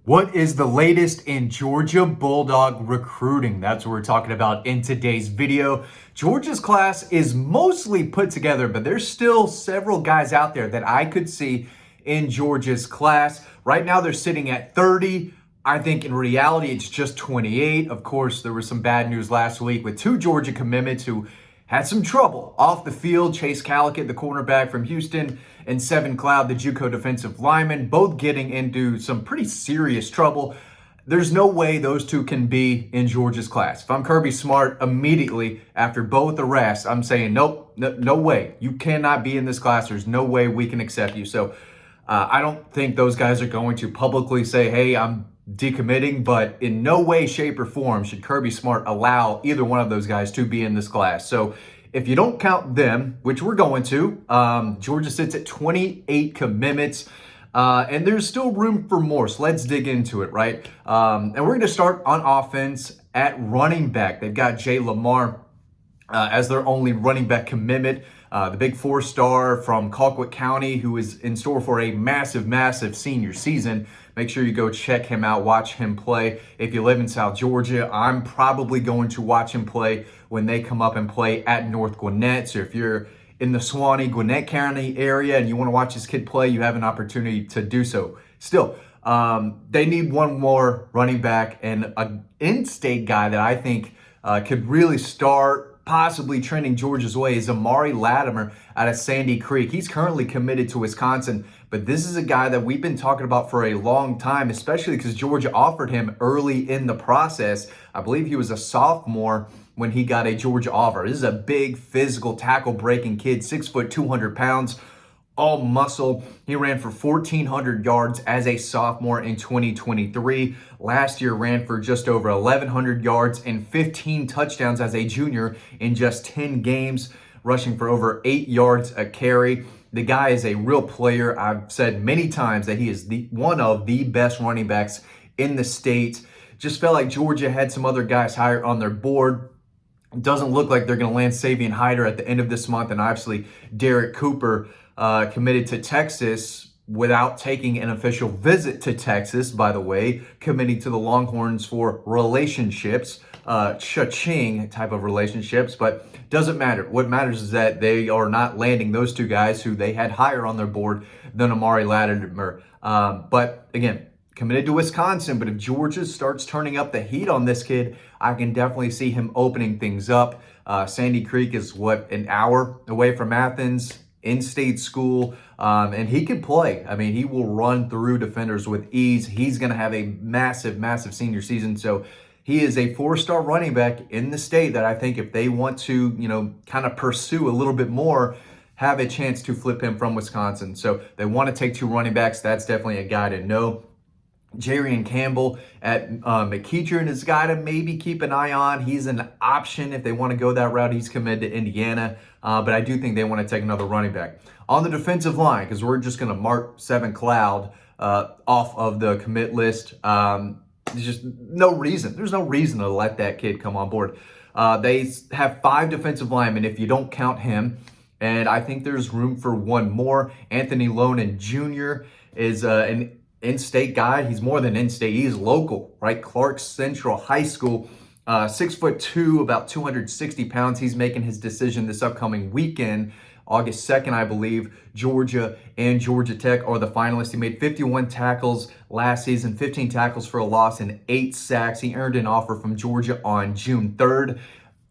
What is the latest in Georgia Bulldog recruiting? That's what we're talking about in today's video. Georgia's class is mostly put together, but there's still several guys out there that I could see in Georgia's class. Right now, they're sitting at 30. I think in reality, it's just 28. Of course, there was some bad news last week with two Georgia commitments who had some trouble off the field. Chase Calicut, the cornerback from Houston, and Seven Cloud, the JUCO defensive lineman, both getting into some pretty serious trouble. There's no way those two can be in Georgia's class. If I'm Kirby Smart, immediately after both arrests, I'm saying, nope, no way. You cannot be in this class. There's no way we can accept you. So I don't think those guys are going to publicly say, hey, I'm decommitting, but in no way, shape, or form should Kirby Smart allow either one of those guys to be in this class. So if you don't count them, which we're going to, Georgia sits at 28 commitments, and there's still room for more. So let's dig into it, right? And we're going to start on offense at running back. They've got Jay Lamar as their only running back commitment. The big four-star from Colquitt County, who is in store for a massive senior season. Make sure you go check him out, watch him play. If you live in South Georgia, I'm probably going to watch him play when they come up and play at North Gwinnett. So if you're in the Suwannee, Gwinnett County area and you want to watch this kid play, you have an opportunity to do so. Still, they need one more running back, and an in-state guy that I think could really start possibly trending Georgia's way is Amari Latimer out of Sandy Creek. He's currently committed to Wisconsin, but this is a guy that we've been talking about for a long time, especially because Georgia offered him early in the process. I believe he was a sophomore when he got a Georgia offer. This is a big physical tackle breaking kid, 6 foot, 200 pounds. All muscle. He ran for 1,400 yards as a sophomore in 2023. Last year ran for just over 1,100 yards and 15 touchdowns as a junior in just 10 games, rushing for over 8 yards a carry. The guy is a real player. I've said many times that he is one of the best running backs in the state. Just felt like Georgia had some other guys higher on their board. Doesn't look like they're going to land Savion Hyder at the end of this month, and obviously Derek Cooper committed to Texas without taking an official visit to Texas, by the way, committing to the Longhorns for relationships, cha-ching type of relationships, but doesn't matter. What matters is that they are not landing those two guys who they had higher on their board than Amari Latimer. But again, committed to Wisconsin, but if Georgia starts turning up the heat on this kid, I can definitely see him opening things up. Sandy Creek is, an hour away from Athens, in-state school, and he can play. I mean, he will run through defenders with ease. He's going to have a massive senior season. So he is a four-star running back in the state that I think if they want to, kind of pursue a little bit more, have a chance to flip him from Wisconsin. So they want to take two running backs. That's definitely a guy to know. Jarian Campbell at McEachern is a guy to maybe keep an eye on. He's an option if they want to go that route. He's committed to Indiana, but I do think they want to take another running back. On the defensive line, because we're just going to mark Seven Cloud off of the commit list. There's just no reason. There's no reason to let that kid come on board. They have 5 defensive linemen if you don't count him, and I think there's room for one more. Anthony Lonan Jr. is an in-state guy. He's more than in-state. He's local, right? Clark Central High School, 6'2", about 260 pounds. He's making his decision this upcoming weekend, August 2nd, I believe. Georgia and Georgia Tech are the finalists. He made 51 tackles last season, 15 tackles for a loss, and 8 sacks. He earned an offer from Georgia on June 3rd.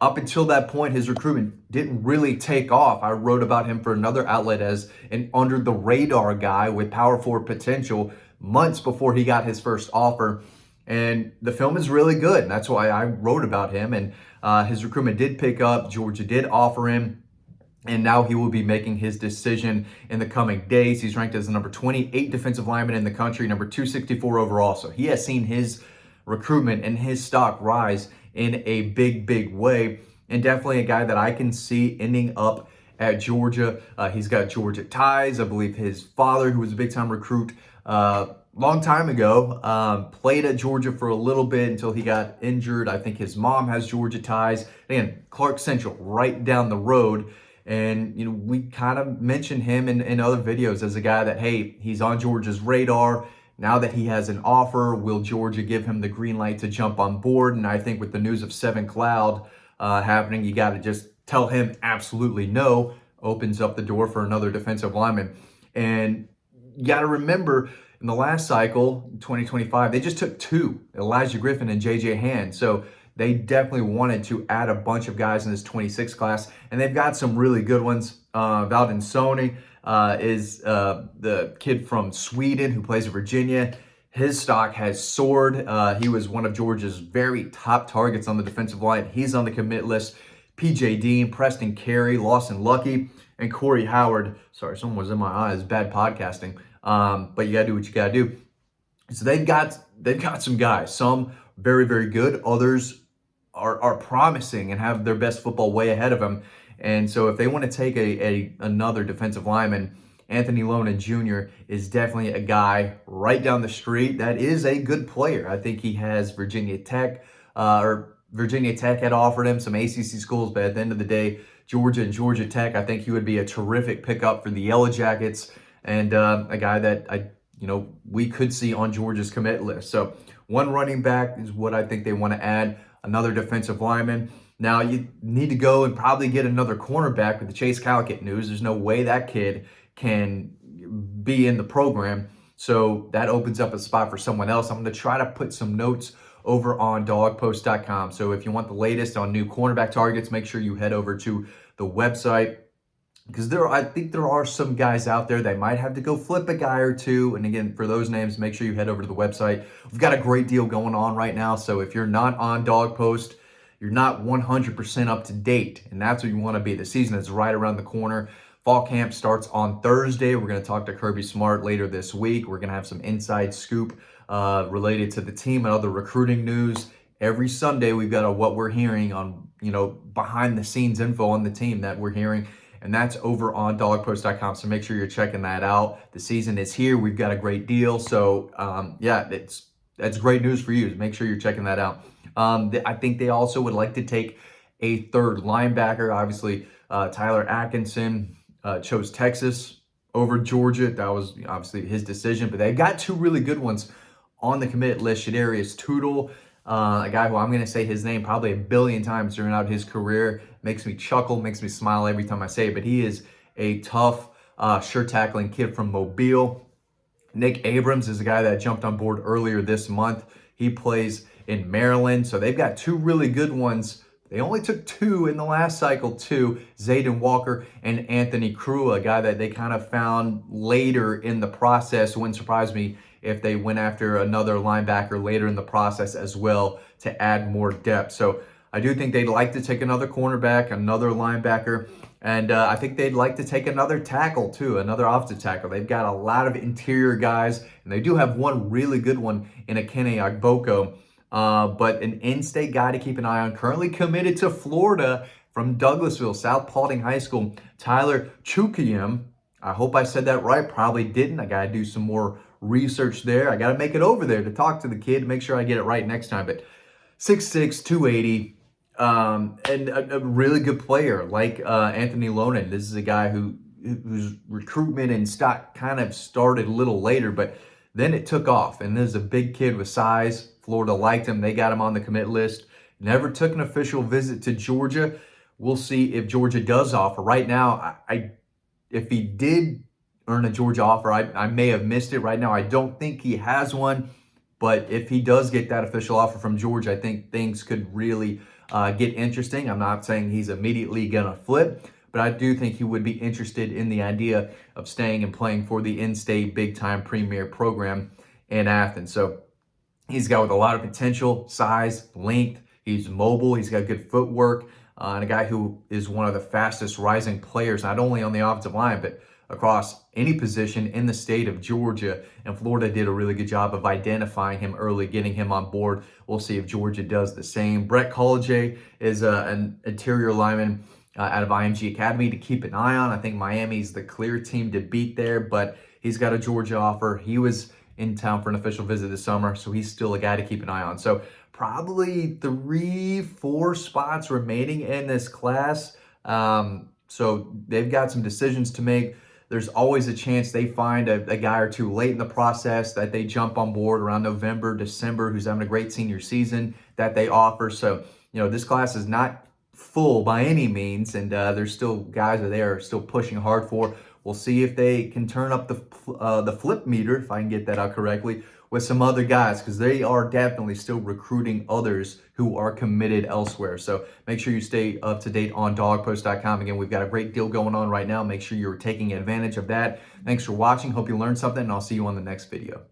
Up until that point, his recruitment didn't really take off. I wrote about him for another outlet as an under-the-radar guy with power forward potential months before he got his first offer. And the film is really good. And that's why I wrote about him. And his recruitment did pick up. Georgia did offer him. And now he will be making his decision in the coming days. He's ranked as the number 28 defensive lineman in the country, number 264 overall. So he has seen his recruitment and his stock rise in a big way. And definitely a guy that I can see ending up at Georgia. He's got Georgia ties. I believe his father, who was a big-time recruit long time ago, played at Georgia for a little bit until he got injured. I think his mom has Georgia ties. Again, Clark Central, right down the road. And, we kind of mentioned him in other videos as a guy that, hey, he's on Georgia's radar. Now that he has an offer, will Georgia give him the green light to jump on board? And I think with the news of Seven Cloud happening, you got to just tell him absolutely no. Opens up the door for another defensive lineman. And you got to remember, in the last cycle, 2025, they just took two, Elijah Griffin and J.J. Hand. So they definitely wanted to add a bunch of guys in this 26 class, and they've got some really good ones. Valdin Soni is the kid from Sweden who plays at Virginia. His stock has soared. He was one of Georgia's very top targets on the defensive line. He's on the commit list. P.J. Dean, Preston Carey, Lawson Lucky, and Corey Howard. Sorry, someone was in my eyes. Bad podcasting. But you gotta do what you gotta do. So they've got some guys. Some very, very good. Others are promising and have their best football way ahead of them. And so if they want to take another defensive lineman, Anthony Lonan Jr. is definitely a guy right down the street that is a good player. I think he has Virginia Tech had offered him some ACC schools, but at the end of the day, Georgia and Georgia Tech, I think he would be a terrific pickup for the Yellow Jackets, and a guy that we could see on Georgia's commit list. So one running back is what I think they want to add, another defensive lineman. Now you need to go and probably get another cornerback with the Chase Calicut news. There's no way that kid can be in the program. So that opens up a spot for someone else. I'm going to try to put some notes over on dawgpost.com. So if you want the latest on new cornerback targets, make sure you head over to the website, because I think there are some guys out there that might have to go flip a guy or two. And again, for those names, make sure you head over to the website. We've got a great deal going on right now. So if you're not on Dawg Post, you're not 100% up to date. And that's what you want to be. The season is right around the corner. Fall camp starts on Thursday. We're going to talk to Kirby Smart later this week. We're going to have some inside scoop related to the team and other recruiting news. Every Sunday, we've got what we're hearing on, behind the scenes info on the team that we're hearing. And that's over on dawgpost.com. So make sure you're checking that out. The season is here. We've got a great deal. So that's great news for you. Make sure you're checking that out. I think they also would like to take a third linebacker. Obviously, Tyler Atkinson chose Texas over Georgia. That was obviously his decision. But they've got two really good ones on the commit list. Shadarius Tootle, a guy who I'm going to say his name probably a billion times during his career. Makes me chuckle, makes me smile every time I say it. But he is a tough, sure tackling kid from Mobile. Nick Abrams is a guy that jumped on board earlier this month. He plays in Maryland. So they've got two really good ones. They only took two in the last cycle, too. Zayden Walker and Anthony Crew, a guy that they kind of found later in the process. Wouldn't surprise me if they went after another linebacker later in the process as well to add more depth. So I do think they'd like to take another cornerback, another linebacker, and I think they'd like to take another tackle too, another offensive tackle. They've got a lot of interior guys, and they do have one really good one in Akene Agboko, but an in-state guy to keep an eye on, currently committed to Florida from Douglasville, South Paulding High School, Tyler Chukayem. I hope I said that right. Probably didn't. I got to do some more research there. I got to make it over there to talk to the kid, make sure I get it right next time. But 6'6", 280, and a really good player like Anthony Lonan. This is a guy whose recruitment and stock kind of started a little later, but then it took off. And this is a big kid with size. Florida liked him. They got him on the commit list. Never took an official visit to Georgia. We'll see if Georgia does offer. Right now, if he did earn a Georgia offer, I may have missed it. Right now, I don't think he has one. But if he does get that official offer from Georgia, I think things could really get interesting. I'm not saying he's immediately going to flip, but I do think he would be interested in the idea of staying and playing for the in-state big-time premier program in Athens. So he's got with a lot of potential, size, length. He's mobile. He's got good footwork, and a guy who is one of the fastest rising players, not only on the offensive line, but across any position in the state of Georgia. And Florida did a really good job of identifying him early, getting him on board. We'll see if Georgia does the same. Brett College is an interior lineman out of IMG Academy to keep an eye on. I think Miami's the clear team to beat there, but he's got a Georgia offer. He was in town for an official visit this summer, so he's still a guy to keep an eye on. So probably 3-4 spots remaining in this class. So they've got some decisions to make. there's always a chance they find a guy or two late in the process that they jump on board around November, December, who's having a great senior season that they offer. So, this class is not full by any means, and there's still guys that they are still pushing hard for. We'll see if they can turn up the flip meter, if I can get that out correctly, with some other guys, because they are definitely still recruiting others who are committed elsewhere. So make sure you stay up to date on dawgpost.com. Again, we've got a great deal going on right now. Make sure you're taking advantage of that. Thanks for watching. Hope you learned something, and I'll see you on the next video.